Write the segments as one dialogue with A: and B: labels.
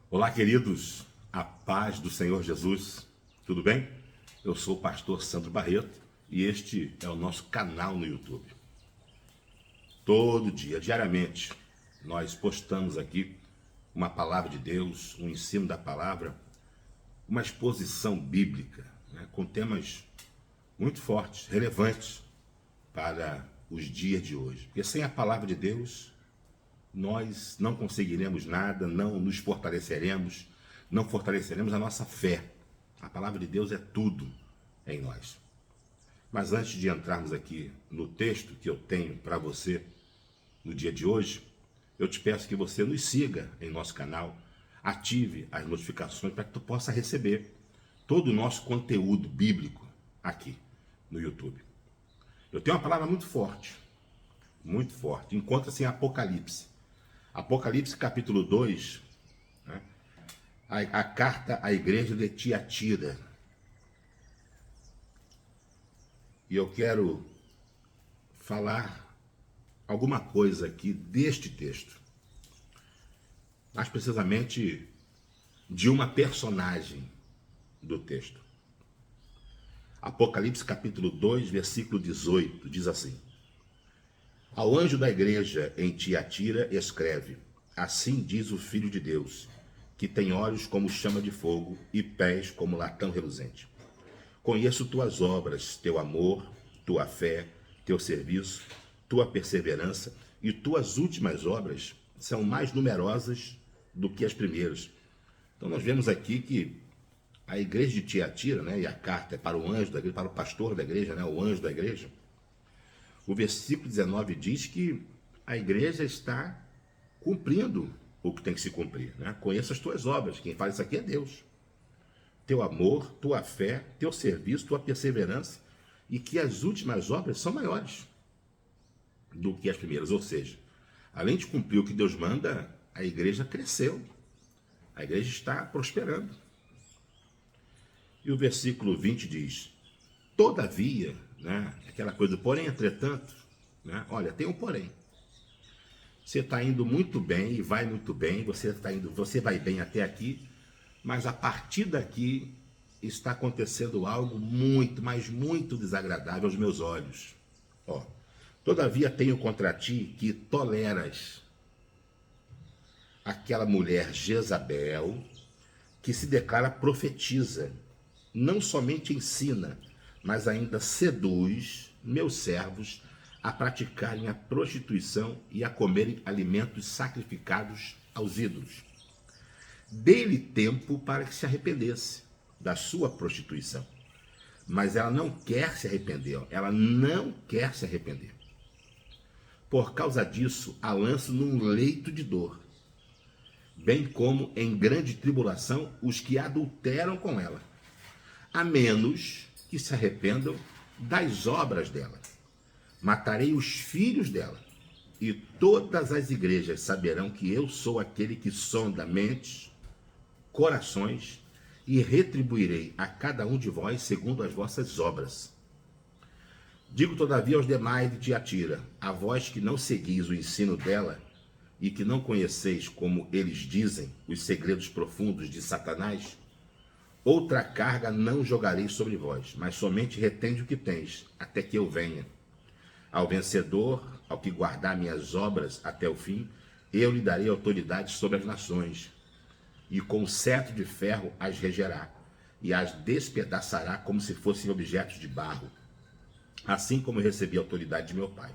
A: Olá, queridos, a paz do Senhor Jesus, tudo bem? Eu sou o pastor Sandro Barreto e este é o nosso canal no YouTube. Todo dia, diariamente, nós postamos aqui uma palavra de Deus, um ensino da palavra, uma exposição bíblica, com temas muito fortes, relevantes para os dias de hoje. Porque sem a palavra de Deus, nós não conseguiremos nada, não nos fortaleceremos, não fortaleceremos a nossa fé. A palavra de Deus é tudo em nós. Mas antes de entrarmos aqui no texto que eu tenho para você no dia de hoje, eu te peço que você nos siga em nosso canal, ative as notificações para que tu possa receber todo o nosso conteúdo bíblico aqui no YouTube. Eu tenho uma palavra muito forte, encontra-se em Apocalipse. Apocalipse capítulo 2, né? A carta à igreja de Tiatira. E eu quero falar alguma coisa aqui deste texto. Mais precisamente de uma personagem do texto. Apocalipse capítulo 2, versículo 18, diz assim: Ao anjo da igreja em Tiatira escreve: Assim diz o Filho de Deus, que tem olhos como chama de fogo e pés como latão reluzente. Conheço tuas obras, teu amor, tua fé, teu serviço, tua perseverança, e tuas últimas obras são mais numerosas do que as primeiras. Então nós vemos aqui que a igreja de Tiatira, e a carta é para o anjo da igreja, para o pastor da igreja, o anjo da igreja. O versículo 19 diz que a igreja está cumprindo o que tem que se cumprir. Conheça as tuas obras, quem faz isso aqui é Deus. Teu amor, tua fé, teu serviço, tua perseverança, e que as últimas obras são maiores do que as primeiras. Ou seja, além de cumprir o que Deus manda, a igreja cresceu. A igreja está prosperando. E o versículo 20 diz: Todavia, aquela coisa do porém, entretanto, olha, tem um porém. Você está indo muito bem e vai muito bem, você vai bem até aqui, mas a partir daqui está acontecendo algo muito, mas muito desagradável aos meus olhos. Todavia tenho contra ti que toleras aquela mulher Jezabel, que se declara profetiza, não somente ensina, mas ainda seduz meus servos a praticarem a prostituição e a comerem alimentos sacrificados aos ídolos. Dei-lhe tempo para que se arrependesse da sua prostituição. Mas ela não quer se arrepender, ela não quer se arrepender. Por causa disso, a lanço num leito de dor, bem como em grande tribulação os que adulteram com ela, a menos que se arrependam das obras dela. Matarei os filhos dela, e todas as igrejas saberão que eu sou aquele que sonda mentes, corações, e retribuirei a cada um de vós segundo as vossas obras. Digo todavia aos demais de Tiatira, a vós que não seguis o ensino dela, e que não conheceis, como eles dizem, os segredos profundos de Satanás, outra carga não jogarei sobre vós, mas somente retende o que tens, até que eu venha. Ao vencedor, ao que guardar minhas obras até o fim, eu lhe darei autoridade sobre as nações, e com cetro de ferro as regerá, e as despedaçará como se fossem objetos de barro, assim como eu recebi a autoridade de meu Pai.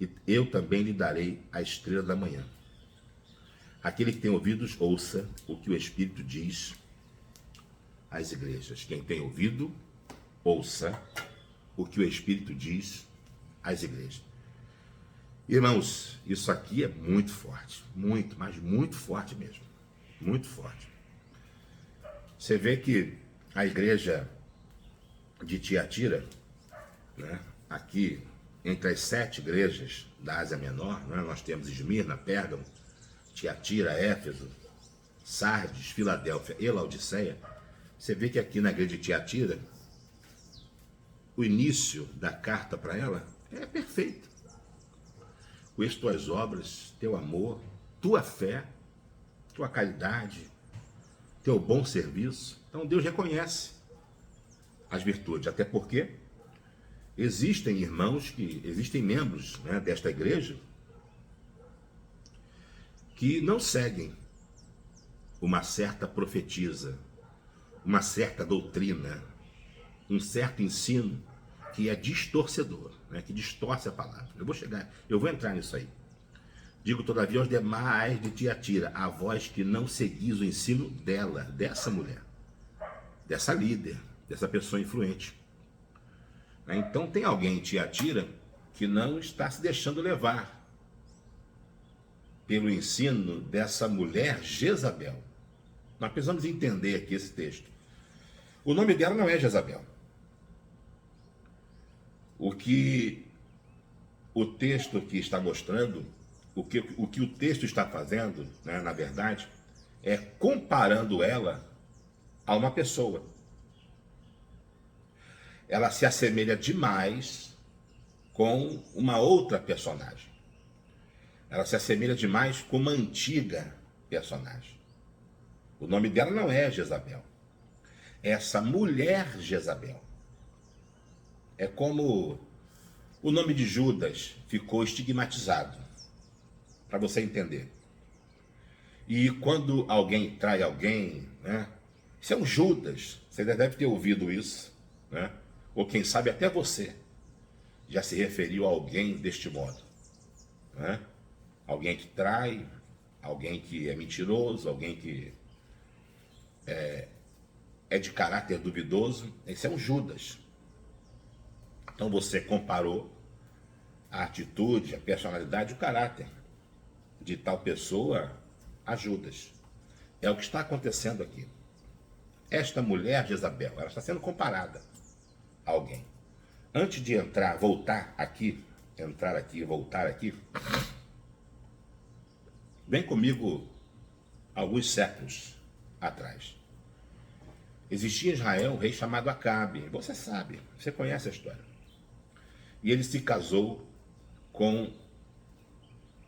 A: E eu também lhe darei a estrela da manhã. Aquele que tem ouvidos, ouça o que o Espírito diz às igrejas. Quem tem ouvido, ouça o que o Espírito diz às igrejas. Irmãos, isso aqui é muito forte, muito, mas muito forte mesmo, muito forte. Você vê que a igreja de Tiatira, aqui entre as 7 igrejas da Ásia Menor, nós temos Esmirna, Pérgamo, Tiatira, Éfeso, Sardes, Filadélfia e Laodiceia. Você vê que aqui na igreja de Tiatira, o início da carta para ela é perfeito. Conheço tuas obras, teu amor, tua fé, tua caridade, teu bom serviço. Então Deus reconhece as virtudes, até porque existem irmãos existem membros, né, desta igreja que não seguem uma certa profetisa, uma certa doutrina, um certo ensino que é distorcedor, né, que distorce a palavra. Eu vou entrar nisso aí. Digo, todavia, aos demais de Tiatira, a vós que não seguis o ensino dela, dessa mulher, dessa líder, dessa pessoa influente. Então tem alguém em Tiatira que não está se deixando levar pelo ensino dessa mulher Jezabel. Nós precisamos entender aqui esse texto. O nome dela não é Jezabel. O que o texto aqui está mostrando, o que o texto está fazendo, né, na verdade, é comparando ela a uma pessoa. Ela se assemelha demais com uma outra personagem. Ela se assemelha demais com uma antiga personagem. O nome dela não é Jezabel. É essa mulher Jezabel. É como o nome de Judas ficou estigmatizado, para você entender. E quando alguém trai alguém, né? Isso é um Judas. Você deve ter ouvido isso, né? Ou quem sabe até você já se referiu a alguém deste modo, né? Alguém que trai, alguém que é mentiroso, alguém que é de caráter duvidoso. Esse é um Judas. Então você comparou a atitude, a personalidade, o caráter de tal pessoa a Judas. É o que está acontecendo aqui. Esta mulher Jezabel, ela está sendo comparada a alguém. Antes de entrar aqui, voltar aqui, vem comigo alguns séculos atrás. Existia em Israel um rei chamado Acabe. Você sabe, você conhece a história. E ele se casou com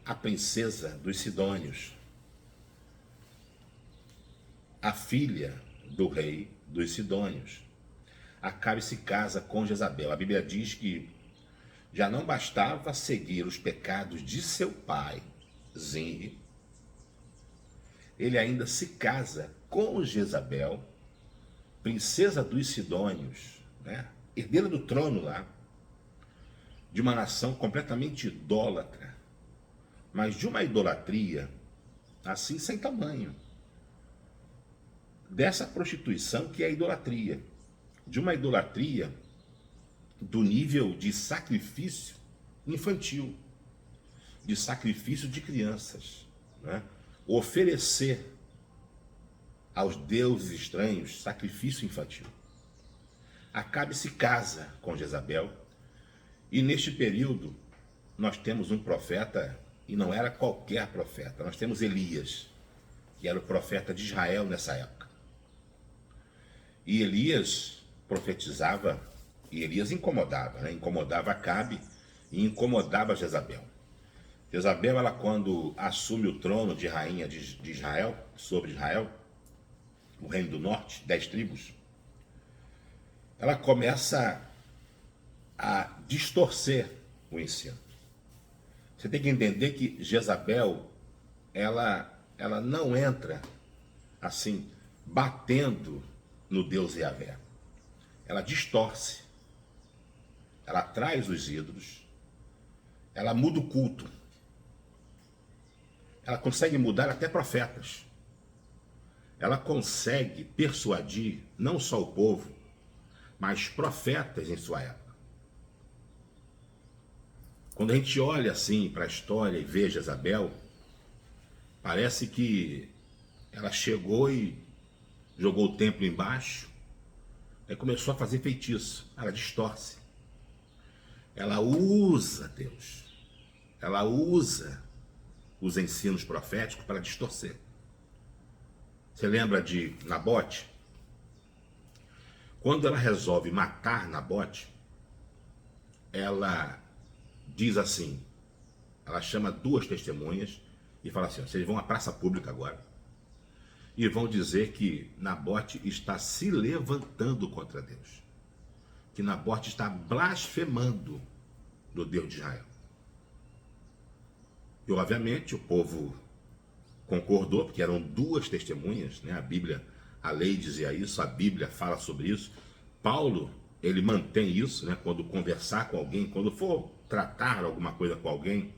A: a princesa dos Sidônios, a filha do rei dos Sidônios. Acabe se casa com Jezabel. A Bíblia diz que já não bastava seguir os pecados de seu pai, Zinri, ele ainda se casa com Jezabel, princesa dos Sidônios, né? Herdeira do trono lá, de uma nação completamente idólatra, mas de uma idolatria assim sem tamanho. Dessa prostituição que é a idolatria, de uma idolatria do nível de sacrifício infantil, de sacrifício de crianças, né? Oferecer aos deuses estranhos sacrifício infantil. Acabe se casa com Jezabel, e neste período nós temos um profeta, e não era qualquer profeta, nós temos Elias, que era o profeta de Israel nessa época. E Elias profetizava, e Elias incomodava, né? Incomodava Acabe e incomodava Jezabel. Jezabel, ela quando assume o trono de rainha de Israel, sobre Israel, o reino do norte, 10 tribos, ela começa a distorcer o ensino. Você tem que entender que Jezabel, ela não entra assim, batendo no Deus Yahvé. Ela distorce, ela traz os ídolos, ela muda o culto, ela consegue mudar até profetas, ela consegue persuadir não só o povo, mas profetas em sua época. Quando a gente olha assim para a história e vê Jezabel, parece que ela chegou e jogou o templo embaixo, aí começou a fazer feitiço. Ela distorce, ela usa Deus, ela usa os ensinos proféticos para distorcer. Você lembra de Nabote? Quando ela resolve matar Nabote, ela diz assim, ela chama 2 testemunhas e fala assim, vocês vão à praça pública agora e vão dizer que Nabote está se levantando contra Deus, que Nabote está blasfemando do Deus de Israel. E obviamente o povo concordou, porque eram duas testemunhas, né? A Bíblia, a lei dizia isso, a Bíblia fala sobre isso. Paulo, ele mantém isso, né? Quando conversar com alguém, quando for tratar alguma coisa com alguém,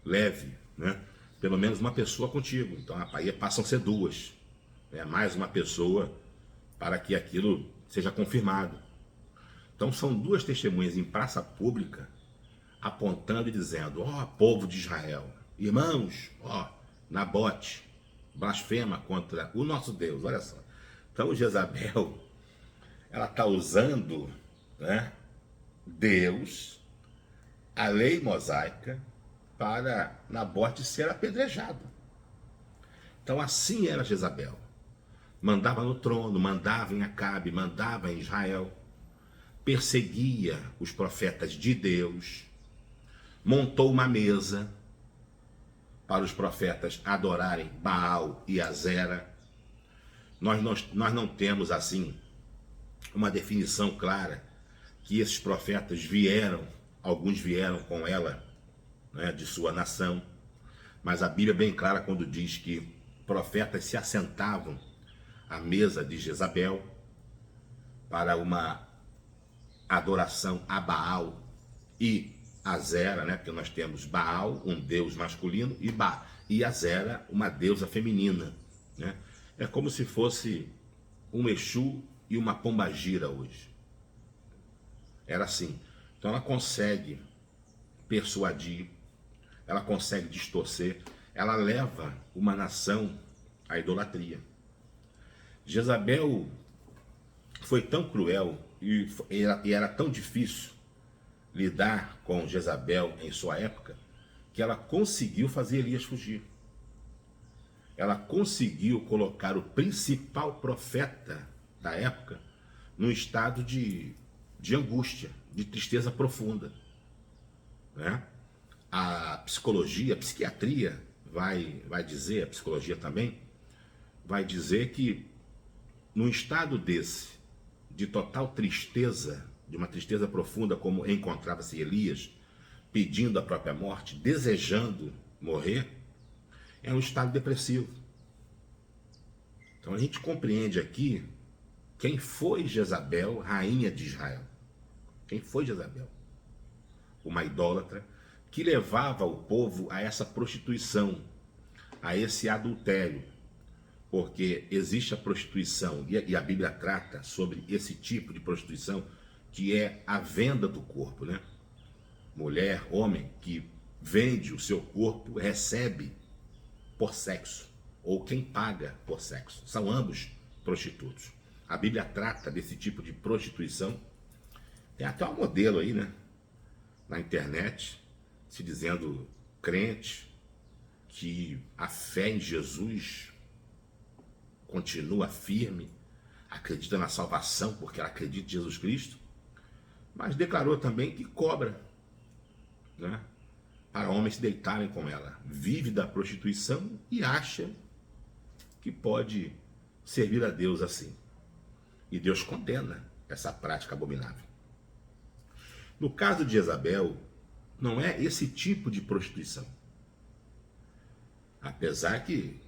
A: leve, né? Pelo menos uma pessoa contigo. Então aí passam a ser duas, né? Mais uma pessoa para que aquilo seja confirmado. Então são duas testemunhas em praça pública apontando e dizendo: ó, povo de Israel, irmãos, ó, Nabote blasfema contra o nosso Deus. Olha só. Então Jezabel, ela está usando, né, Deus, a lei mosaica, para Nabote ser apedrejado. Então assim era Jezabel. Mandava no trono, mandava em Acabe, mandava em Israel, perseguia os profetas de Deus, montou uma mesa para os profetas adorarem Baal e Azera. Nós não temos assim uma definição clara que esses profetas vieram, alguns vieram com ela, né, de sua nação, mas a Bíblia é bem clara quando diz que profetas se assentavam à mesa de Jezabel para uma adoração a Baal e Azera, né? Porque nós temos Baal, um deus masculino, e Azera, uma deusa feminina, né? É como se fosse um Exu e uma pombagira hoje. Era assim. Então ela consegue persuadir, ela consegue distorcer, ela leva uma nação à idolatria. Jezabel foi tão cruel e era tão difícil lidar com Jezabel em sua época, que ela conseguiu fazer Elias fugir. Ela conseguiu colocar o principal profeta da época num estado de angústia, de tristeza profunda, né? A psicologia, a psiquiatria vai dizer, a psicologia também, vai dizer que num estado desse, de total tristeza, de uma tristeza profunda, como encontrava-se Elias, pedindo a própria morte, desejando morrer, é um estado depressivo. Então a gente compreende aqui quem foi Jezabel, rainha de Israel. Quem foi Jezabel? Uma idólatra que levava o povo a essa prostituição, a esse adultério, porque existe a prostituição, e a Bíblia trata sobre esse tipo de prostituição, que é a venda do corpo, né? Mulher, homem que vende o seu corpo, recebe por sexo, ou quem paga por sexo. São ambos prostitutos. A Bíblia trata desse tipo de prostituição. Tem até um modelo aí, né, na internet, se dizendo crente, que a fé em Jesus continua firme, acredita na salvação porque ela acredita em Jesus Cristo, mas declarou também que cobra, né, para homens se deitarem com ela. Vive da prostituição e acha que pode servir a Deus assim. E Deus condena essa prática abominável. No caso de Jezabel, não é esse tipo de prostituição. Apesar que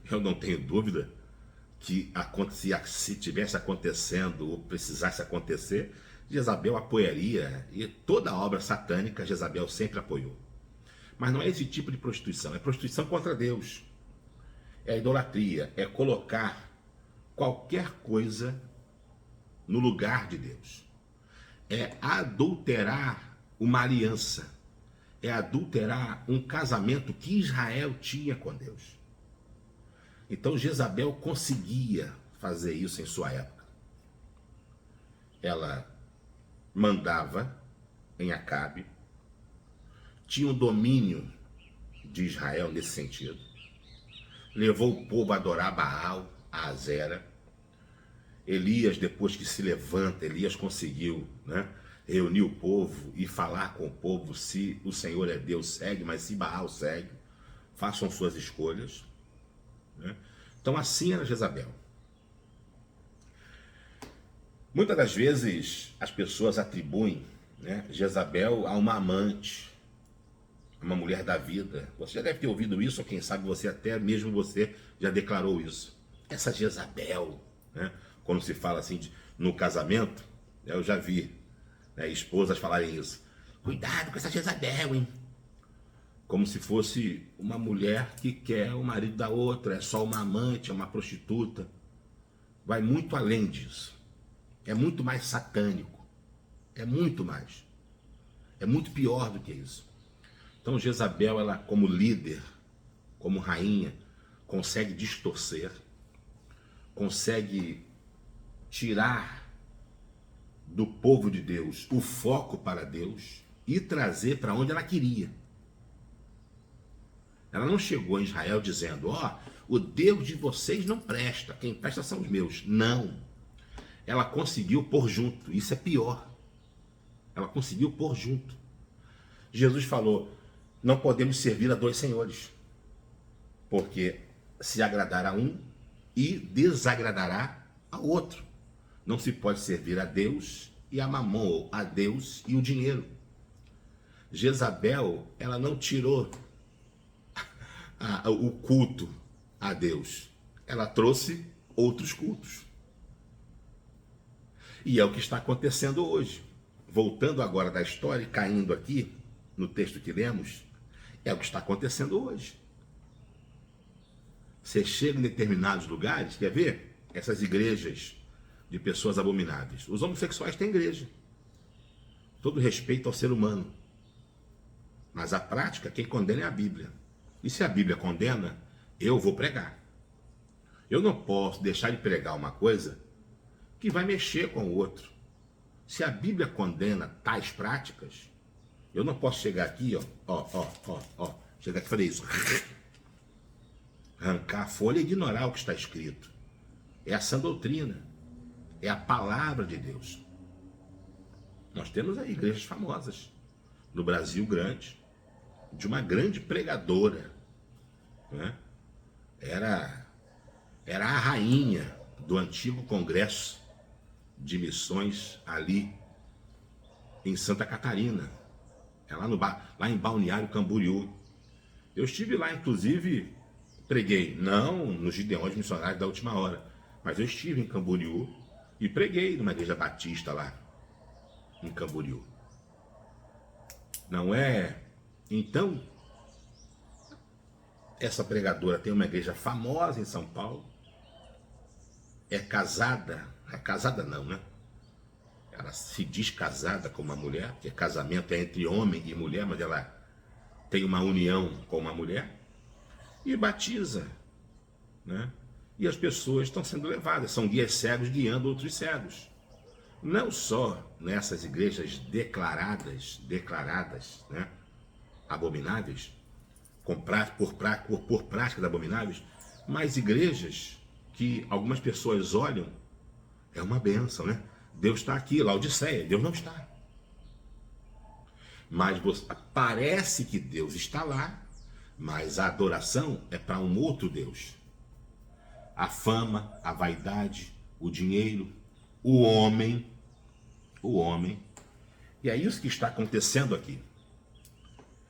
A: eu não tenho dúvida que se tivesse acontecendo ou precisasse acontecer, Jezabel apoiaria, e toda a obra satânica Jezabel sempre apoiou. Mas não é esse tipo de prostituição, é prostituição contra Deus. É idolatria, é colocar qualquer coisa no lugar de Deus. É adulterar uma aliança, é adulterar um casamento que Israel tinha com Deus. Então Jezabel conseguia fazer isso em sua época. Ela mandava em Acabe, tinha um domínio de Israel nesse sentido, levou o povo a adorar Baal, a Azera. Elias, depois que se levanta, Elias conseguiu, né, reunir o povo e falar com o povo: se o Senhor é Deus, segue, mas se Baal segue, façam suas escolhas, né? Então assim era Jezabel. Muitas das vezes as pessoas atribuem, né, Jezabel a uma amante, a uma mulher da vida. Você já deve ter ouvido isso, ou quem sabe até mesmo você já declarou isso. Essa Jezabel, né, quando se fala assim no casamento, eu já vi, né, esposas falarem isso. Cuidado com essa Jezabel, hein? Como se fosse uma mulher que quer o marido da outra, é só uma amante, é uma prostituta. Vai muito além disso. É muito mais satânico. É muito mais. É muito pior do que isso. Então Jezabel, ela como líder, como rainha, consegue distorcer, consegue tirar do povo de Deus o foco para Deus e trazer para onde ela queria. Ela não chegou em Israel dizendo, ó, o Deus de vocês não presta, quem presta são os meus. Não. Ela conseguiu pôr junto, isso é pior. Ela conseguiu pôr junto. Jesus falou, não podemos servir a dois senhores, porque se agradará um e desagradará ao outro. Não se pode servir a Deus e a mamon, ou a Deus e o dinheiro. Jezabel, ela não tirou o culto a Deus. Ela trouxe outros cultos. E é o que está acontecendo hoje. Voltando agora da história, caindo aqui no texto que lemos, é o que está acontecendo hoje. Você chega em determinados lugares, quer ver? Essas igrejas de pessoas abomináveis. Os homossexuais têm igreja. Todo respeito ao ser humano. Mas a prática, quem condena é a Bíblia. E se a Bíblia condena, eu vou pregar. Eu não posso deixar de pregar uma coisa que vai mexer com o outro. Se a Bíblia condena tais práticas, eu não posso chegar aqui, chegar aqui e fazer isso. Arrancar a folha e ignorar o que está escrito. É a sã doutrina. É a palavra de Deus. Nós temos aí igrejas famosas. No Brasil grande. De uma grande pregadora. Né? Era a rainha do antigo Congresso de Missões ali em Santa Catarina. É lá em Balneário Camboriú. Eu estive lá, inclusive, preguei, não nos Gideões Missionários da Última Hora, mas eu estive em Camboriú e preguei numa igreja batista lá, em Camboriú. Não é? Então, essa pregadora tem uma igreja famosa em São Paulo, é casada não, né? Ela se diz casada com uma mulher, porque casamento é entre homem e mulher, mas ela tem uma união com uma mulher, e batiza, né? E as pessoas estão sendo levadas, são guias cegos guiando outros cegos. Não só nessas igrejas declaradas, né? Abomináveis, por práticas abomináveis, mas igrejas que algumas pessoas olham, é uma bênção, né? Deus está aqui, Laodiceia, Deus não está. Mas parece que Deus está lá, mas a adoração é para um outro Deus. A fama, a vaidade, o dinheiro, o homem. E é isso que está acontecendo aqui.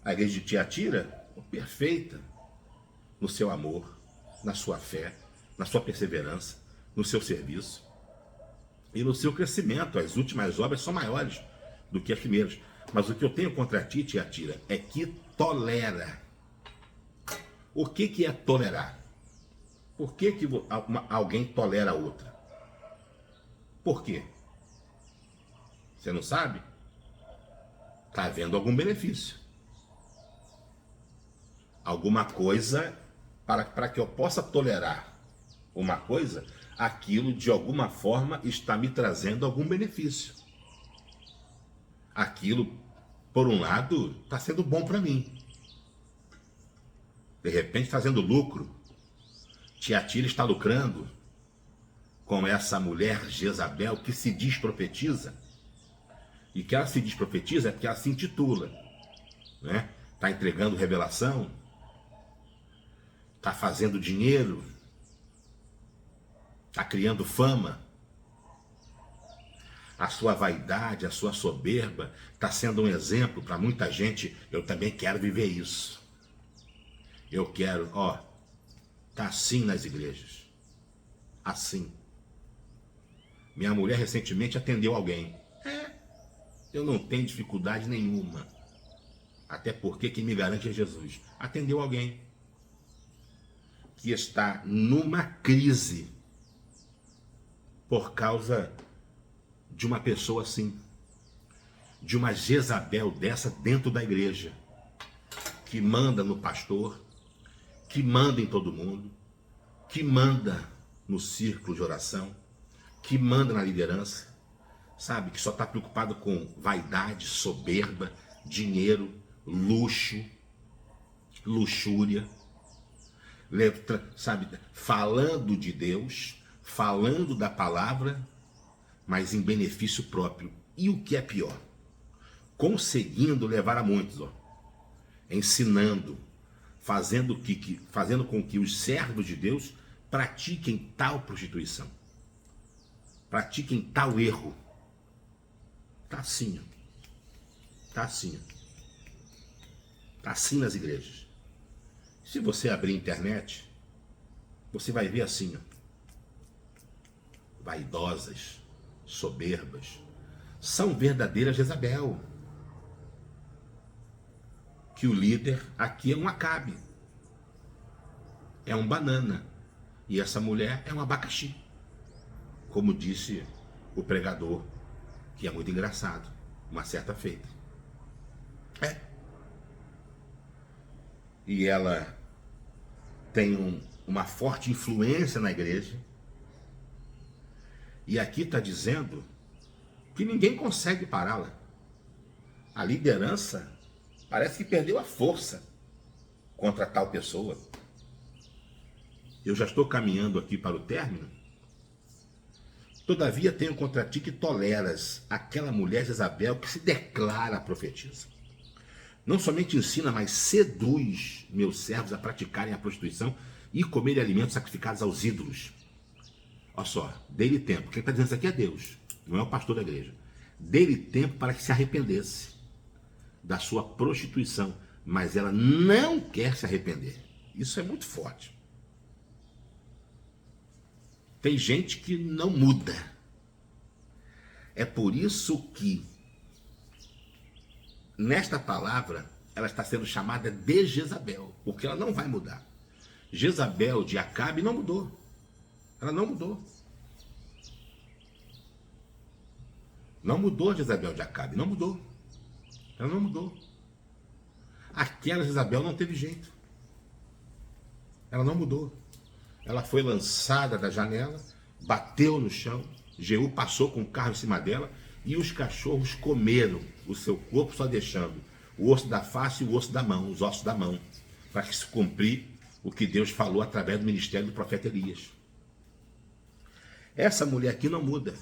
A: A igreja de Tiatira, perfeita no seu amor, na sua fé, na sua perseverança, no seu serviço e no seu crescimento. As últimas obras são maiores do que as primeiras. Mas o que eu tenho contra ti, Tiatira, é que tolera. O que é tolerar? Por que alguém tolera a outra? Por quê? Você não sabe? Está havendo algum benefício. Alguma coisa, para que eu possa tolerar uma coisa, aquilo de alguma forma está me trazendo algum benefício. Aquilo, por um lado, está sendo bom para mim. De repente está fazendo lucro. Tiatira está lucrando com essa mulher Jezabel que se diz profetiza. E que ela se diz profetiza é porque ela se intitula, né? Está entregando revelação, está fazendo dinheiro Está criando fama. A sua vaidade, a sua soberba está sendo um exemplo para muita gente. Eu também quero viver isso. Eu quero, tá assim nas igrejas. Assim. Minha mulher recentemente atendeu alguém. Eu não tenho dificuldade nenhuma. Até porque quem me garante é Jesus. Atendeu alguém que está numa crise por causa de uma pessoa assim, de uma Jezabel dessa dentro da igreja, que manda no pastor, que manda em todo mundo, que manda no círculo de oração, que manda na liderança, sabe, que só está preocupado com vaidade, soberba, dinheiro, luxo, luxúria, sabe, falando de Deus, falando da palavra, mas em benefício próprio. E o que é pior, conseguindo levar a muitos, ensinando, fazendo com que os servos de Deus pratiquem tal prostituição, pratiquem tal erro. Tá assim, tá assim, tá assim nas igrejas. Se você abrir a internet, você vai ver assim, vaidosas, soberbas, são verdadeiras Jezabel. Que o líder aqui é um Acabe, é um banana, e essa mulher é um abacaxi, como disse o pregador, que é muito engraçado, uma certa feita. E ela tem uma forte influência na igreja. E aqui está dizendo que ninguém consegue pará-la. A liderança parece que perdeu a força contra tal pessoa. Eu já estou caminhando aqui para o término. Todavia tenho contra ti que toleras aquela mulher Jezabel que se declara profetisa. Não somente ensina, mas seduz meus servos a praticarem a prostituição e comerem alimentos sacrificados aos ídolos. Olha só, dê-lhe tempo. Quem está dizendo isso aqui é Deus, não é o pastor da igreja. Dê-lhe tempo para que se arrependesse da sua prostituição, mas ela não quer se arrepender. Isso é muito forte. Tem gente que não muda. É por isso que nesta palavra ela está sendo chamada de Jezabel, porque ela não vai mudar. Jezabel de Acabe não mudou. Ela não mudou. Não mudou Jezabel de Acabe, não mudou. Ela não mudou. Aquela Jezabel não teve jeito. Ela não mudou. Ela foi lançada da janela, bateu no chão, Jeú passou com o carro em cima dela e os cachorros comeram o seu corpo, só deixando o osso da face e o osso da mão, os ossos da mão, para que se cumprir o que Deus falou através do ministério do profeta Elias. Essa mulher aqui não muda.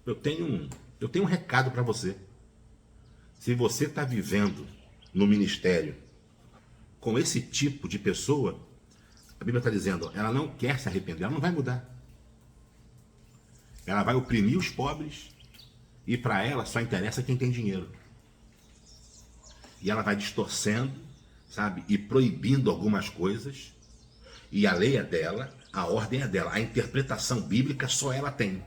A: Eu tenho um recado para você. Se você está vivendo no ministério com esse tipo de pessoa, a Bíblia está dizendo, ela não quer se arrepender, ela não vai mudar. Ela vai oprimir os pobres e para ela só interessa quem tem dinheiro. E ela vai distorcendo, sabe, e proibindo algumas coisas. E a lei é dela, a ordem é dela, a interpretação bíblica só ela tem.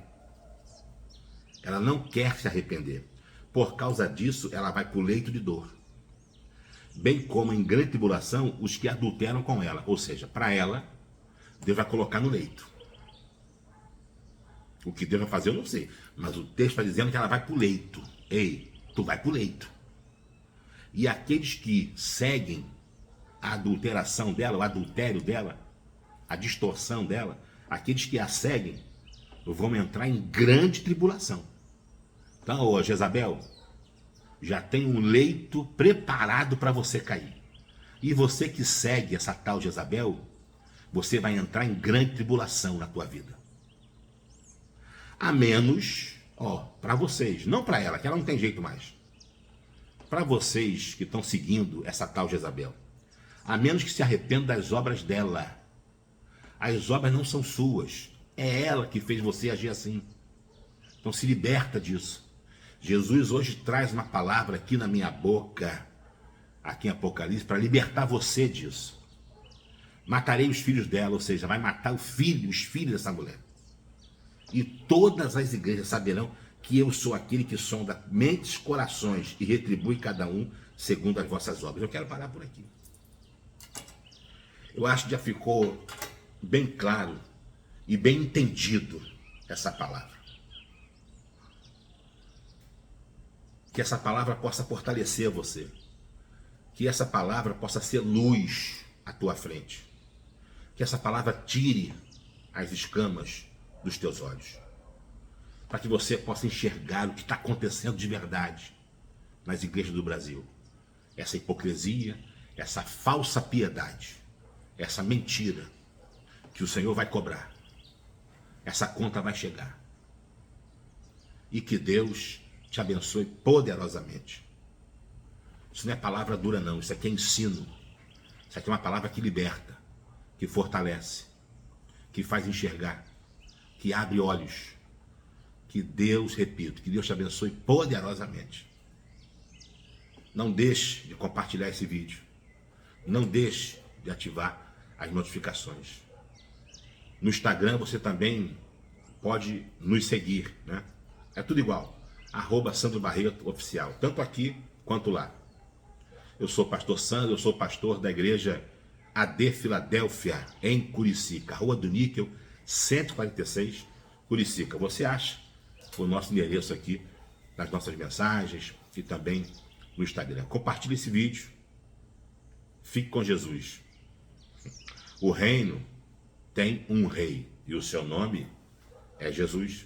A: Ela não quer se arrepender. Por causa disso, ela vai para o leito de dor. Bem como em grande tribulação, os que adulteram com ela. Ou seja, para ela, Deus vai colocar no leito. O que Deus vai fazer eu não sei. Mas o texto está dizendo que ela vai para o leito. Ei, tu vai para o leito. E aqueles que seguem a adulteração dela, o adultério dela, a distorção dela, aqueles que a seguem, vão entrar em grande tribulação. Então, ô Jezabel, já tem um leito preparado para você cair. E você que segue essa tal Jezabel, você vai entrar em grande tribulação na tua vida. A menos, para vocês, não para ela, que ela não tem jeito mais. Para vocês que estão seguindo essa tal Jezabel, a menos que se arrependam das obras dela, As obras não são suas. É ela que fez você agir assim. Então se liberta disso. Jesus hoje traz uma palavra aqui na minha boca, aqui em Apocalipse, para libertar você disso. Matarei os filhos dela, ou seja, vai matar os filhos dessa mulher. E todas as igrejas saberão que eu sou aquele que sonda mentes, corações e retribui cada um segundo as vossas obras. Eu quero parar por aqui. Eu acho que já ficou bem claro e bem entendido essa palavra. Que essa palavra possa fortalecer você. Que essa palavra possa ser luz à tua frente. Que essa palavra tire as escamas dos teus olhos. Para que você possa enxergar o que está acontecendo de verdade nas igrejas do Brasil. Essa hipocrisia, essa falsa piedade, essa mentira que o Senhor vai cobrar. Essa conta vai chegar. E que Deus te abençoe poderosamente. Isso não é palavra dura não, isso aqui é ensino. Isso aqui é uma palavra que liberta, que fortalece, que faz enxergar, que abre olhos. Que Deus, repito, que Deus te abençoe poderosamente. Não deixe de compartilhar esse vídeo. Não deixe de ativar as notificações. No Instagram você também pode nos seguir, né? É tudo igual. @Sandro Barreto Oficial, tanto aqui quanto lá. Eu sou o pastor Sandro, eu sou pastor da igreja AD Filadélfia, em Curicica, Rua do Níquel, 146, Curicica. Você acha o nosso endereço aqui nas nossas mensagens e também no Instagram. Compartilhe esse vídeo. Fique com Jesus. O reino tem um rei e o seu nome é Jesus.